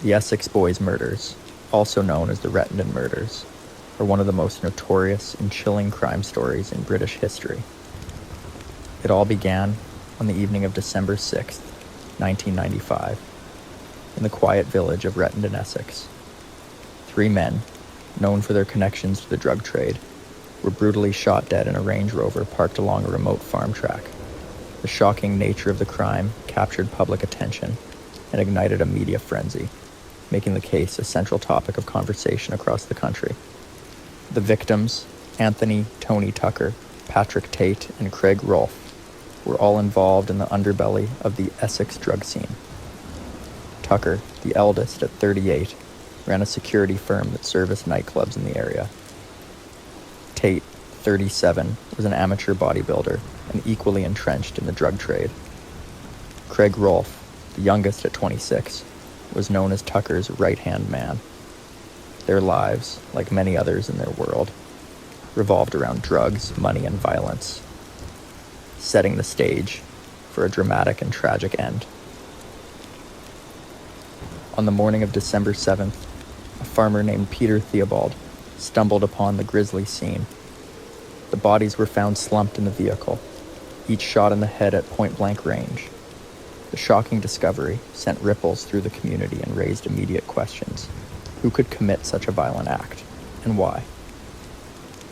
The Essex boys' murders, also known as the Rettendon murders, are one of the most notorious and chilling crime stories in British history. It all began on the evening of December 6th, 1995, in the quiet village of Rettendon, Essex. 3 men, known for their connections to the drug trade, were brutally shot dead in a Range Rover parked along a remote farm track. The shocking nature of the crime captured public attention and ignited a media frenzy, making the case a central topic of conversation across the country. The victims, Anthony Tony Tucker, Patrick Tate, and Craig Rolfe, were all involved in the underbelly of the Essex drug scene. Tucker, the eldest at 38, ran a security firm that serviced nightclubs in the area. Tate, 37, was an amateur bodybuilder and equally entrenched in the drug trade. Craig Rolfe, the youngest at 26, was known as Tucker's right-hand man. Their lives, like many others in their world, revolved around drugs, money, and violence, setting the stage for a dramatic and tragic end. On the morning of December 7th, a farmer named Peter Theobald stumbled upon the grisly scene. The bodies were found slumped in the vehicle, each shot in the head at point-blank range. The shocking discovery sent ripples through the community and raised immediate questions. Who could commit such a violent act, and why?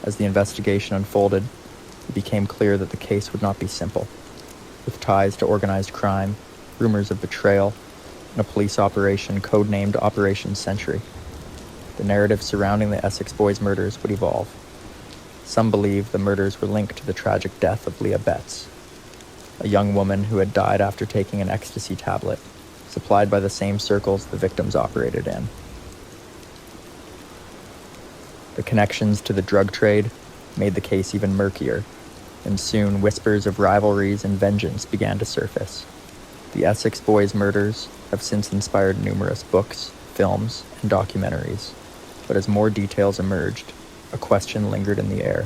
As the investigation unfolded, it became clear that the case would not be simple. With ties to organized crime, rumors of betrayal, and a police operation codenamed Operation Century, the narrative surrounding the Essex boys' murders would evolve. Some believe the murders were linked to the tragic death of Leah Betts, a young woman who had died after taking an ecstasy tablet, supplied by the same circles the victims operated in. The connections to the drug trade made the case even murkier, and soon whispers of rivalries and vengeance began to surface. The Essex boys' murders have since inspired numerous books, films, and documentaries, but as more details emerged, a question lingered in the air: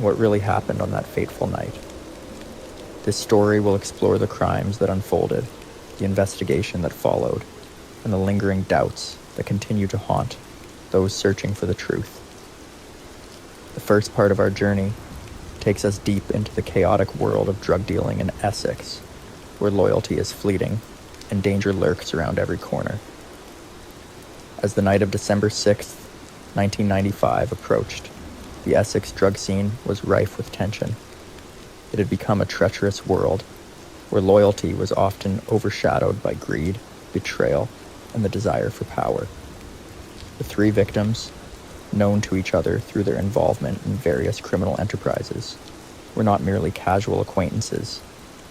what really happened on that fateful night? This story will explore the crimes that unfolded, the investigation that followed, and the lingering doubts that continue to haunt those searching for the truth. The first part of our journey takes us deep into the chaotic world of drug dealing in Essex, where loyalty is fleeting and danger lurks around every corner. As the night of December 6th, 1995 approached, the Essex drug scene was rife with tension. It had become a treacherous world where loyalty was often overshadowed by greed, betrayal, and the desire for power. The 3 victims, known to each other through their involvement in various criminal enterprises, were not merely casual acquaintances,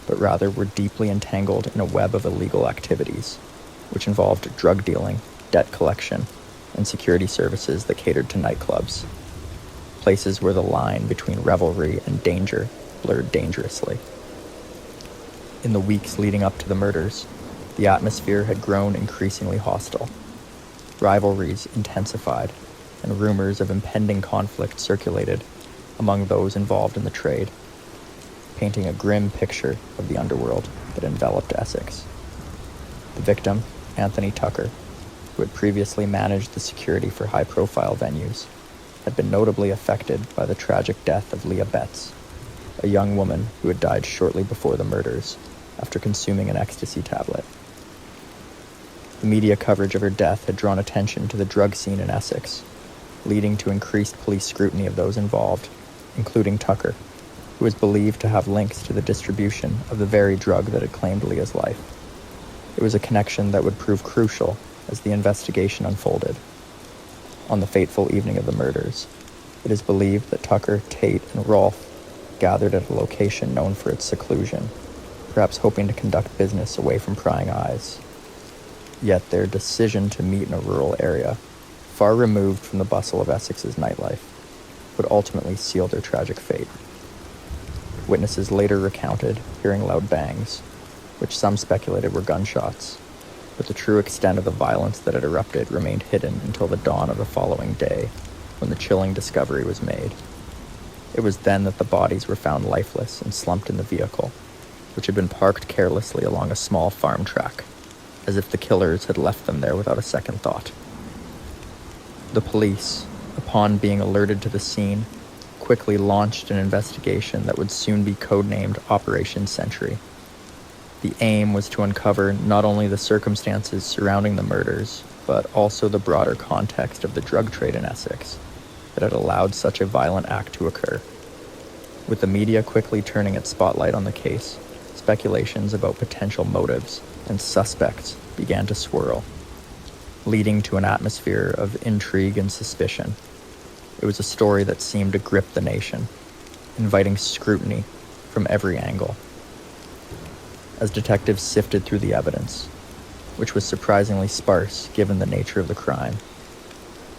but rather were deeply entangled in a web of illegal activities, which involved drug dealing, debt collection, and security services that catered to nightclubs, places where the line between revelry and danger blurred dangerously. In the weeks leading up to the murders, the atmosphere had grown increasingly hostile. Rivalries intensified, and rumors of impending conflict circulated among those involved in the trade, painting a grim picture of the underworld that enveloped Essex. The victim, Anthony Tucker, who had previously managed the security for high-profile venues, had been notably affected by the tragic death of Leah Betts, a young woman who had died shortly before the murders after consuming an ecstasy tablet. The media coverage of her death had drawn attention to the drug scene in Essex, leading to increased police scrutiny of those involved, including Tucker, who was believed to have links to the distribution of the very drug that had claimed Leah's life. It was a connection that would prove crucial as the investigation unfolded. On the fateful evening of the murders, it is believed that Tucker, Tate, and Rolfe gathered at a location known for its seclusion, perhaps hoping to conduct business away from prying eyes. Yet their decision to meet in a rural area, far removed from the bustle of Essex's nightlife, would ultimately seal their tragic fate. Witnesses later recounted hearing loud bangs, which some speculated were gunshots, but the true extent of the violence that had erupted remained hidden until the dawn of the following day, when the chilling discovery was made. It was then that the bodies were found lifeless and slumped in the vehicle, which had been parked carelessly along a small farm track. as if the killers had left them there without a second thought. The police, upon being alerted to the scene, quickly launched an investigation that would soon be codenamed Operation Century. The aim was to uncover not only the circumstances surrounding the murders, but also the broader context of the drug trade in Essex that had allowed such a violent act to occur. With the media quickly turning its spotlight on the case, speculations about potential motives and suspects began to swirl, leading to an atmosphere of intrigue and suspicion. It was a story that seemed to grip the nation, inviting scrutiny from every angle. As detectives sifted through the evidence, which was surprisingly sparse given the nature of the crime,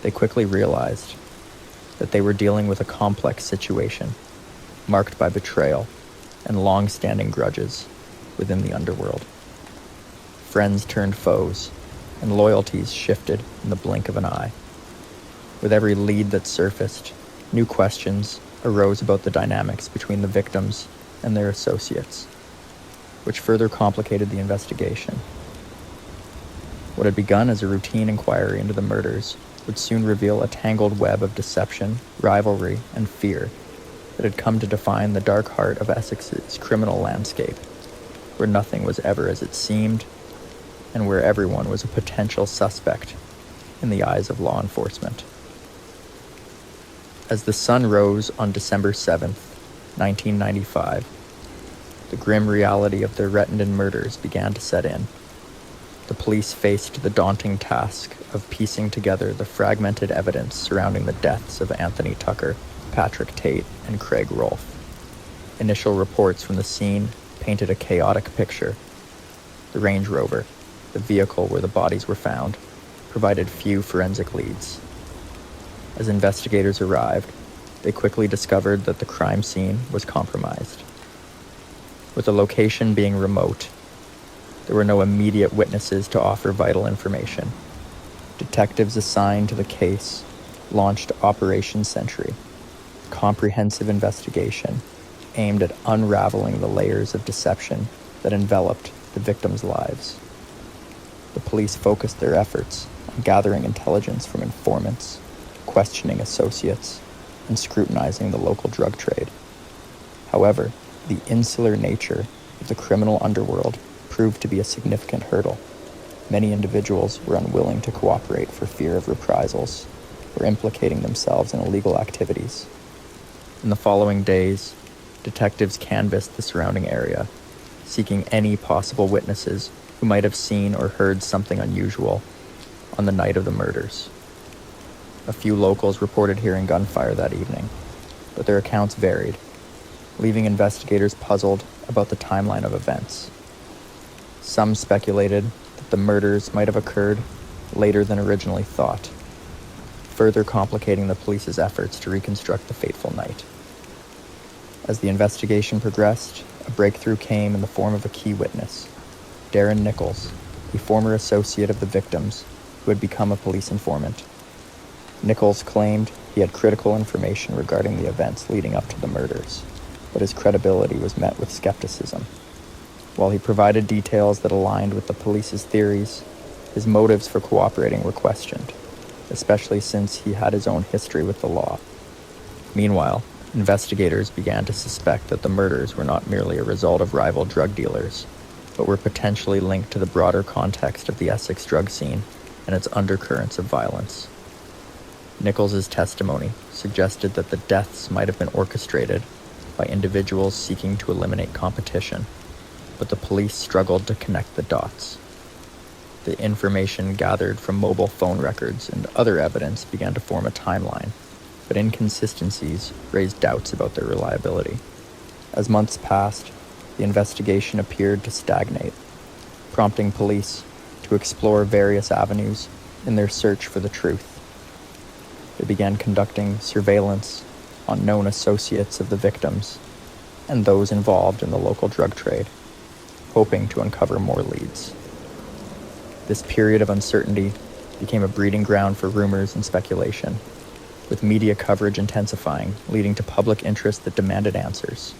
they quickly realized that they were dealing with a complex situation, marked by betrayal and long-standing grudges within the underworld. Friends turned foes, and loyalties shifted in the blink of an eye. With every lead that surfaced, new questions arose about the dynamics between the victims and their associates, which further complicated the investigation. What had begun as a routine inquiry into the murders would soon reveal a tangled web of deception, rivalry, and fear that had come to define the dark heart of Essex's criminal landscape, where nothing was ever as it seemed, and where everyone was a potential suspect in the eyes of law enforcement. As the sun rose on December 7th, 1995, the grim reality of the Rettendon murders began to set in. The police faced the daunting task of piecing together the fragmented evidence surrounding the deaths of Anthony Tucker, Patrick Tate, and Craig Rolfe. Initial reports from the scene painted a chaotic picture. The Range Rover, the vehicle where the bodies were found, provided few forensic leads. As investigators arrived, they quickly discovered that the crime scene was compromised. With the location being remote, there were no immediate witnesses to offer vital information. Detectives assigned to the case launched Operation Century, a comprehensive investigation aimed at unraveling the layers of deception that enveloped the victims' lives. The police focused their efforts on gathering intelligence from informants, questioning associates, and scrutinizing the local drug trade. However, the insular nature of the criminal underworld proved to be a significant hurdle. Many individuals were unwilling to cooperate for fear of reprisals or implicating themselves in illegal activities. In the following days, detectives canvassed the surrounding area, seeking any possible witnesses who might have seen or heard something unusual on the night of the murders. A few locals reported hearing gunfire that evening, but their accounts varied, leaving investigators puzzled about the timeline of events. Some speculated that the murders might have occurred later than originally thought, further complicating the police's efforts to reconstruct the fateful night. As the investigation progressed, a breakthrough came in the form of a key witness, Darren Nichols, a former associate of the victims who had become a police informant. Nichols claimed he had critical information regarding the events leading up to the murders, but his credibility was met with skepticism. While he provided details that aligned with the police's theories, his motives for cooperating were questioned, especially since he had his own history with the law. Meanwhile, investigators began to suspect that the murders were not merely a result of rival drug dealers, but were potentially linked to the broader context of the Essex drug scene and its undercurrents of violence. Nichols's testimony suggested that the deaths might have been orchestrated by individuals seeking to eliminate competition, but the police struggled to connect the dots. The information gathered from mobile phone records and other evidence began to form a timeline, but inconsistencies raised doubts about their reliability. As months passed, the investigation appeared to stagnate, prompting police to explore various avenues in their search for the truth. They began conducting surveillance on known associates of the victims and those involved in the local drug trade, hoping to uncover more leads. This period of uncertainty became a breeding ground for rumors and speculation, with media coverage intensifying, leading to public interest that demanded answers.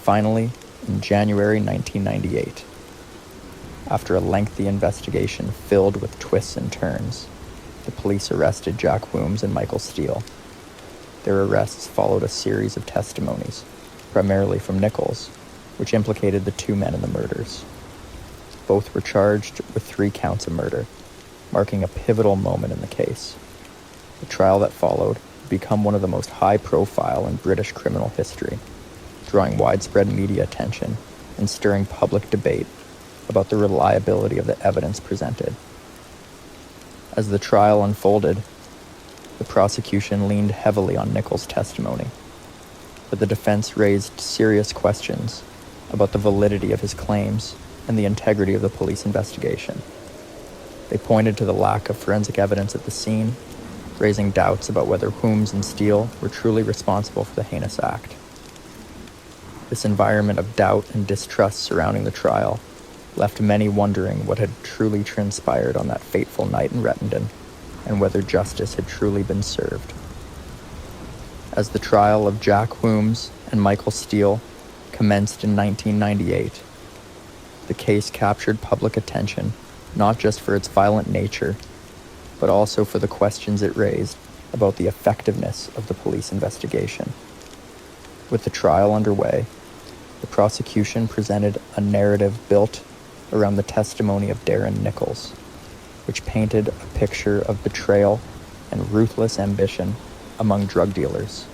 Finally, in January 1998, After a lengthy investigation filled with twists and turns, the police arrested Jack Wooms and Michael Steele. Their arrests followed a series of testimonies, primarily from Nichols, which implicated the two men in the murders. Both were charged with 3 counts of murder, marking a pivotal moment in the case. The trial that followed would become one of the most high-profile in British criminal history, drawing widespread media attention and stirring public debate about the reliability of the evidence presented. As the trial unfolded, the prosecution leaned heavily on Nichols' testimony, but the defense raised serious questions about the validity of his claims and the integrity of the police investigation. They pointed to the lack of forensic evidence at the scene, raising doubts about whether Wooms and Steele were truly responsible for the heinous act. This environment of doubt and distrust surrounding the trial left many wondering what had truly transpired on that fateful night in Rettendon, and whether justice had truly been served. As the trial of Jack Wooms and Michael Steele commenced in 1998, the case captured public attention not just for its violent nature, but also for the questions it raised about the effectiveness of the police investigation. With the trial underway, the prosecution presented a narrative built around the testimony of Darren Nichols, which painted a picture of betrayal and ruthless ambition among drug dealers.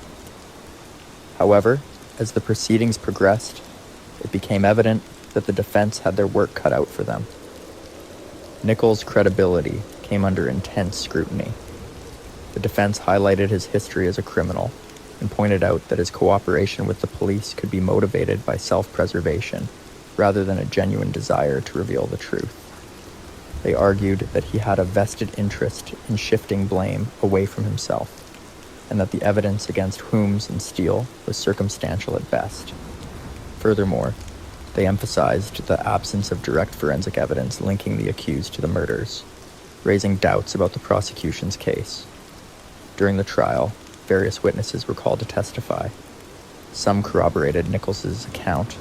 However, as the proceedings progressed, it became evident that the defense had their work cut out for them. Nichols' credibility came under intense scrutiny. The defense highlighted his history as a criminal and pointed out that his cooperation with the police could be motivated by self-preservation rather than a genuine desire to reveal the truth. They argued that he had a vested interest in shifting blame away from himself, and that the evidence against Wooms and Steele was circumstantial at best. Furthermore, they emphasized the absence of direct forensic evidence linking the accused to the murders, raising doubts about the prosecution's case. During the trial, various witnesses were called to testify. Some corroborated Nichols' account,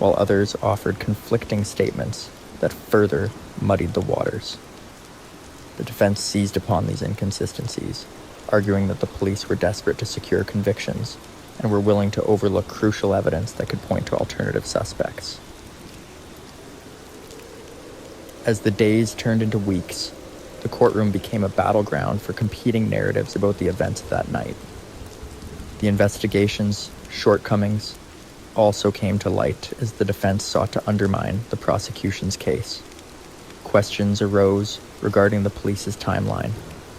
while others offered conflicting statements that further muddied the waters. The defense seized upon these inconsistencies, arguing that the police were desperate to secure convictions and were willing to overlook crucial evidence that could point to alternative suspects. As the days turned into weeks, the courtroom became a battleground for competing narratives about the events of that night. The investigation's shortcomings also came to light as the defense sought to undermine the prosecution's case. Questions arose regarding the police's timeline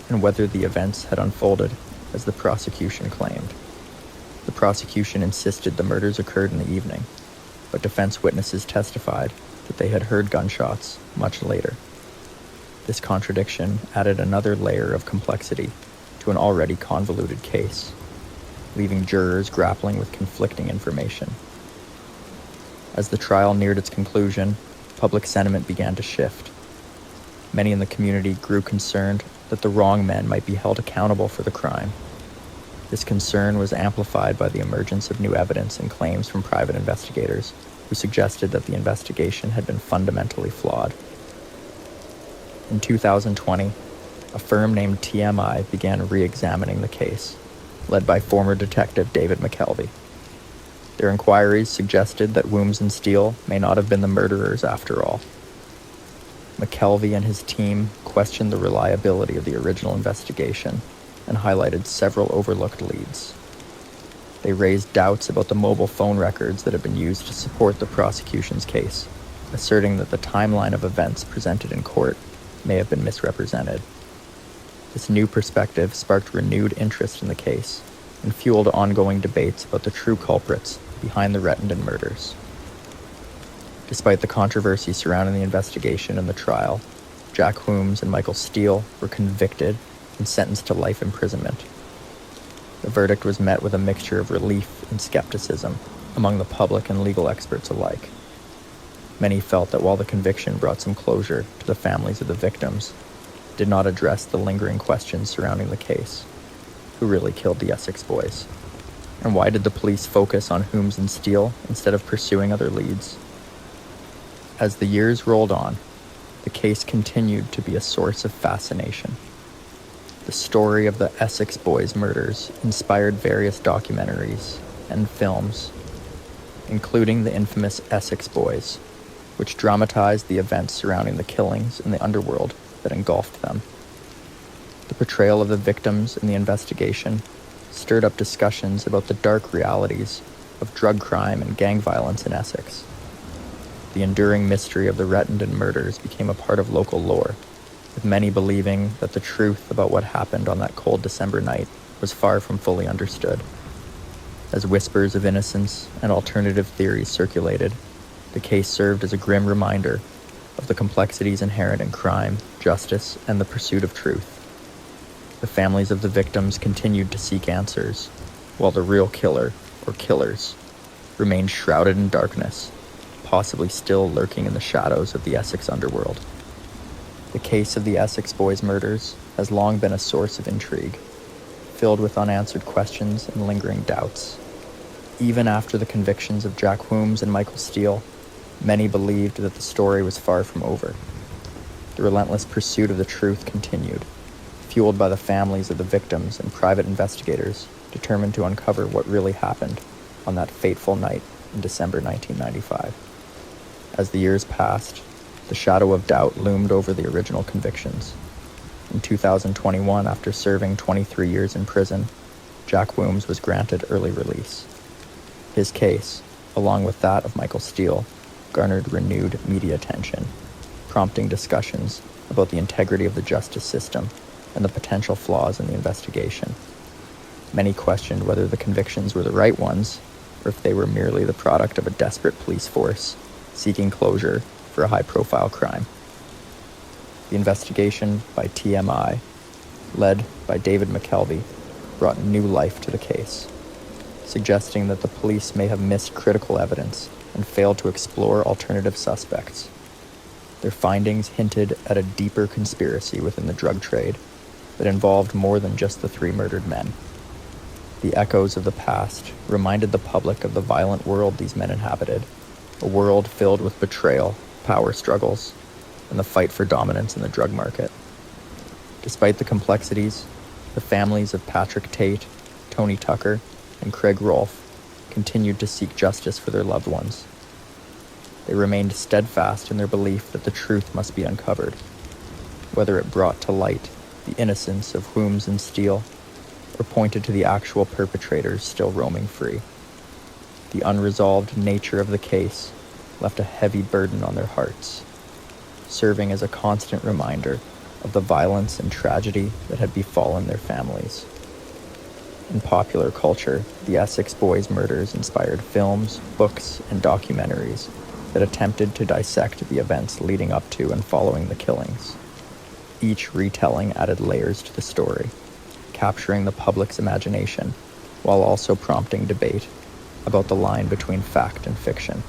and whether the events had unfolded as the prosecution claimed. The prosecution insisted the murders occurred in the evening, but defense witnesses testified that they had heard gunshots much later. This contradiction added another layer of complexity to an already convoluted case, leaving jurors grappling with conflicting information. As the trial neared its conclusion, public sentiment began to shift. Many in the community grew concerned that the wrong men might be held accountable for the crime. This concern was amplified by the emergence of new evidence and claims from private investigators who suggested that the investigation had been fundamentally flawed. In 2020, a firm named TMI began re-examining the case, led by former detective David McKelvey. Their inquiries suggested that Wooms and Steele may not have been the murderers after all. McKelvey and his team questioned the reliability of the original investigation and highlighted several overlooked leads. They raised doubts about the mobile phone records that had been used to support the prosecution's case, asserting that the timeline of events presented in court may have been misrepresented. This new perspective sparked renewed interest in the case and fueled ongoing debates about the true culprits behind the Rettendon murders. Despite the controversy surrounding the investigation and the trial, Jack Wooms and Michael Steele were convicted and sentenced to life imprisonment. The verdict was met with a mixture of relief and skepticism among the public and legal experts alike. Many felt that while the conviction brought some closure to the families of the victims, it did not address the lingering questions surrounding the case. Who really killed the Essex boys? And why did the police focus on Wooms and Steele instead of pursuing other leads? As the years rolled on, the case continued to be a source of fascination. The story of the Essex boys' murders inspired various documentaries and films, including the infamous Essex Boys, which dramatized the events surrounding the killings and the underworld that engulfed them. The portrayal of the victims in the investigation stirred up discussions about the dark realities of drug crime and gang violence in Essex. The enduring mystery of the Rettendon murders became a part of local lore, with many believing that the truth about what happened on that cold December night was far from fully understood. As whispers of innocence and alternative theories circulated, the case served as a grim reminder of the complexities inherent in crime, justice, and the pursuit of truth. The families of the victims continued to seek answers, while the real killer, or killers, remained shrouded in darkness, possibly still lurking in the shadows of the Essex underworld. The case of the Essex boys' murders has long been a source of intrigue, filled with unanswered questions and lingering doubts. Even after the convictions of Jack Wooms and Michael Steele, many believed that the story was far from over. The relentless pursuit of the truth continued, fueled by the families of the victims and private investigators determined to uncover what really happened on that fateful night in December 1995. As the years passed, the shadow of doubt loomed over the original convictions. In 2021, after serving 23 years in prison, Jack Wooms was granted early release. His case, along with that of Michael Steele, garnered renewed media attention, prompting discussions about the integrity of the justice system and the potential flaws in the investigation. Many questioned whether the convictions were the right ones, or if they were merely the product of a desperate police force seeking closure for a high-profile crime. The investigation by TMI, led by David McKelvey, brought new life to the case, suggesting that the police may have missed critical evidence and failed to explore alternative suspects. Their findings hinted at a deeper conspiracy within the drug trade that involved more than just the 3 murdered men. The echoes of the past reminded the public of the violent world these men inhabited, a world filled with betrayal, power struggles, and the fight for dominance in the drug market. Despite the complexities, the families of Patrick Tate, Tony Tucker, and Craig Rolfe continued to seek justice for their loved ones. They remained steadfast in their belief that the truth must be uncovered, whether it brought to light the innocence of Wooms and Steele, or pointed to the actual perpetrators still roaming free. The unresolved nature of the case left a heavy burden on their hearts, serving as a constant reminder of the violence and tragedy that had befallen their families. In popular culture, the Essex boys' murders inspired films, books, and documentaries that attempted to dissect the events leading up to and following the killings. Each retelling added layers to the story, capturing the public's imagination while also prompting debate about the line between fact and fiction.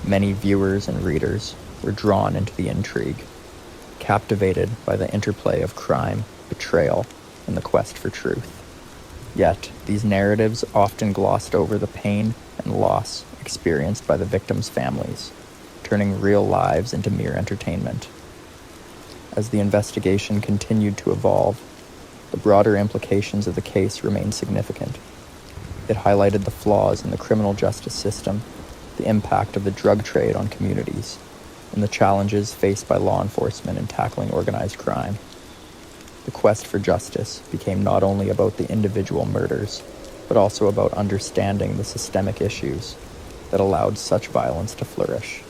Many viewers and readers were drawn into the intrigue, captivated by the interplay of crime, betrayal, and the quest for truth. Yet, these narratives often glossed over the pain and loss experienced by the victims' families, turning real lives into mere entertainment. As the investigation continued to evolve, the broader implications of the case remained significant. It highlighted the flaws in the criminal justice system, the impact of the drug trade on communities, and the challenges faced by law enforcement in tackling organized crime. The quest for justice became not only about the individual murders, but also about understanding the systemic issues that allowed such violence to flourish.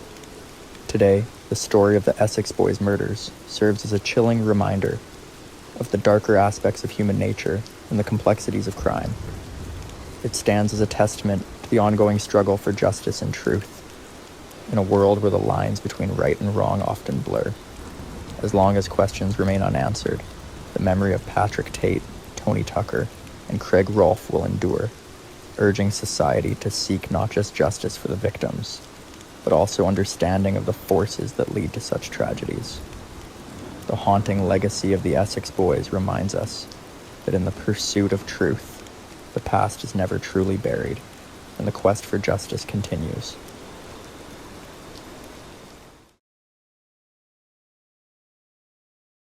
Today, the story of the Essex boys' murders serves as a chilling reminder of the darker aspects of human nature and the complexities of crime. It stands as a testament to the ongoing struggle for justice and truth in a world where the lines between right and wrong often blur. As long as questions remain unanswered, the memory of Patrick Tate, Tony Tucker, and Craig Rolfe will endure, urging society to seek not just justice for the victims, but also understanding of the forces that lead to such tragedies. The haunting legacy of the Essex boys reminds us that in the pursuit of truth, the past is never truly buried, and the quest for justice continues.